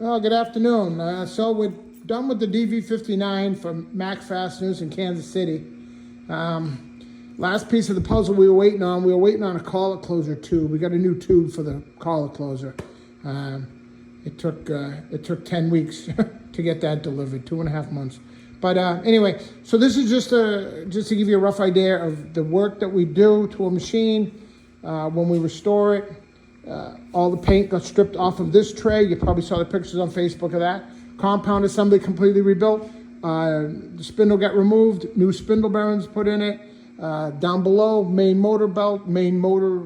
Well, good afternoon. So we're done with the DV59 from Mac Fasteners in Kansas City. Last piece of the puzzle we were waiting on a collar closer tube. We got a new tube for the collar closer. It took 10 weeks to get that delivered, 2.5 months. But anyway, so this is just to give you a rough idea of the work that we do to a machine when we restore it. All the paint got stripped off of this tray. You probably saw the pictures on Facebook of that. Compound assembly completely rebuilt. The spindle got removed, new spindle bearings put in it. Down below, main motor belt, main motor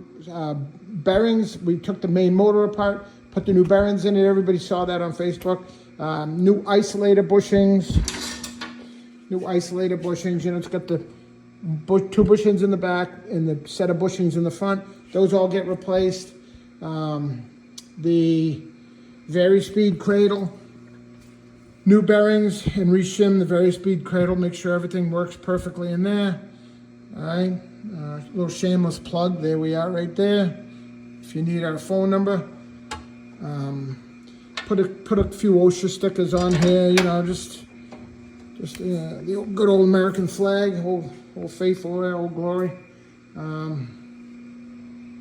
bearings. We took the main motor apart, put the new bearings in it. Everybody saw that on Facebook. New isolator bushings. You know, it's got the two bushings in the back and the set of bushings in the front. Those all get replaced. The vari-speed cradle, new bearings, and reshim the vari-speed cradle, make sure everything works perfectly in there. All right, little shameless plug, there we are right there. If you need our phone number, put a few OSHA stickers on here, you know, just the old, good old American flag, old faithful, old glory.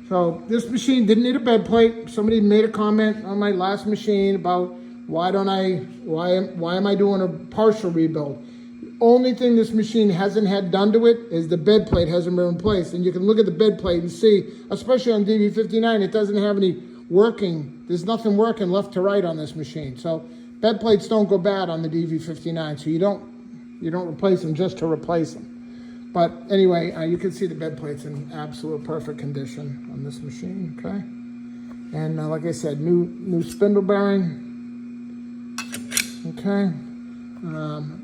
So this machine didn't need a bed plate. Somebody made a comment on my last machine about why am I doing a partial rebuild? The only thing this machine hasn't had done to it is the bed plate hasn't been replaced. And you can look at the bed plate and see, especially on DV59, it doesn't have any working. There's nothing working left to right on this machine. So bed plates don't go bad on the DV59. So you don't replace them just to replace them. But anyway, you can see the bed plate's in absolute perfect condition on this machine, okay? And like I said, new spindle bearing, okay?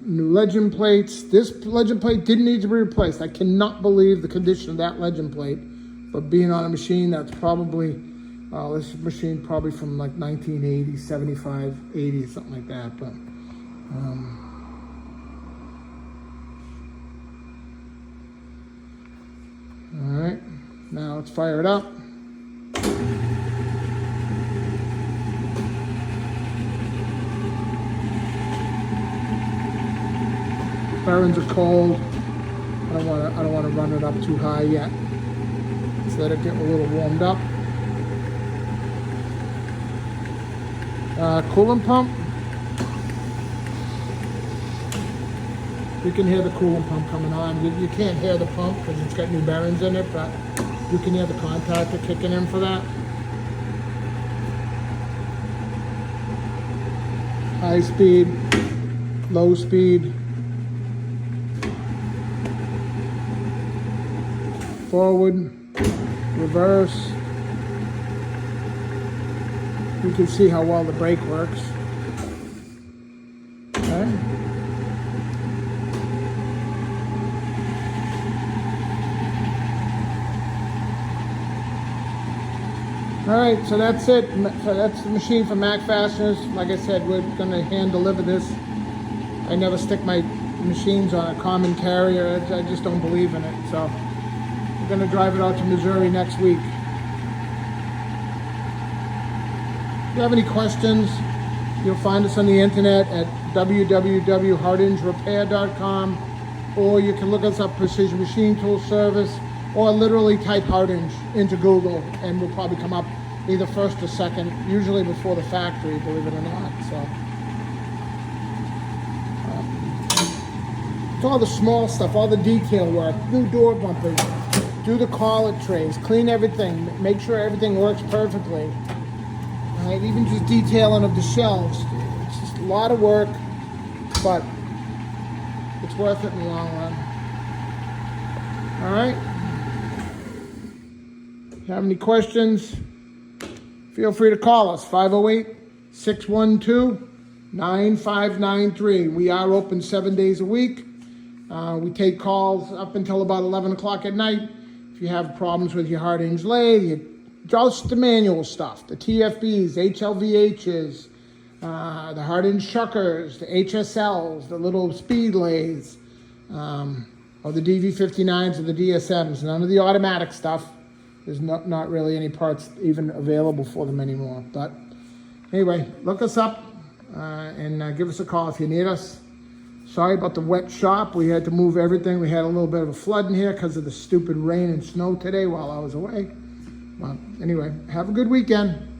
New legend plates. This legend plate didn't need to be replaced. I cannot believe the condition of that legend plate. But being on a machine that's probably, this machine probably from like 1980, 75, 80, something like that. But all right, now let's fire it up. Bearings are cold. I don't want to run it up too high yet. Let's let it get a little warmed up. Coolant pump. You can hear the coolant pump coming on. You can't hear the pump because it's got new bearings in it, but you can hear the contactor kicking in for that. High speed, low speed, forward, reverse. You can see how well the brake works. Okay. All right, so that's it. So that's the machine from Mac Fasteners. Like I said, we're going to hand deliver this. I never stick my machines on a common carrier. I just don't believe in it. So we're going to drive it out to Missouri next week. If you have any questions, you'll find us on the internet at www.hardingerepair.com, or you can look us up Precision Machine Tool Service, or literally type Hardinge into Google and we'll probably come up either first or second, usually before the factory, believe it or not. So it's all the small stuff, all the detail work, new door bumpers, do the collet trays, clean everything, make sure everything works perfectly. Right, even just detailing of the shelves. It's just a lot of work, but it's worth it in the long run. All right. If you have any questions, feel free to call us, 508-612-9593. We are open 7 days a week. We take calls up until about 11 o'clock at night. If you have problems with your Hardinge lathe, just the manual stuff, the TFBs, HLVHs, the Hardinge shuckers, the HSLs, the little speed lathes, or the DV59s or the DSMs, none of the automatic stuff. There's not really any parts even available for them anymore. But anyway, look us up, and give us a call if you need us. Sorry about the wet shop. We had to move everything. We had a little bit of a flood in here because of the stupid rain and snow today while I was away. Well, anyway, have a good weekend.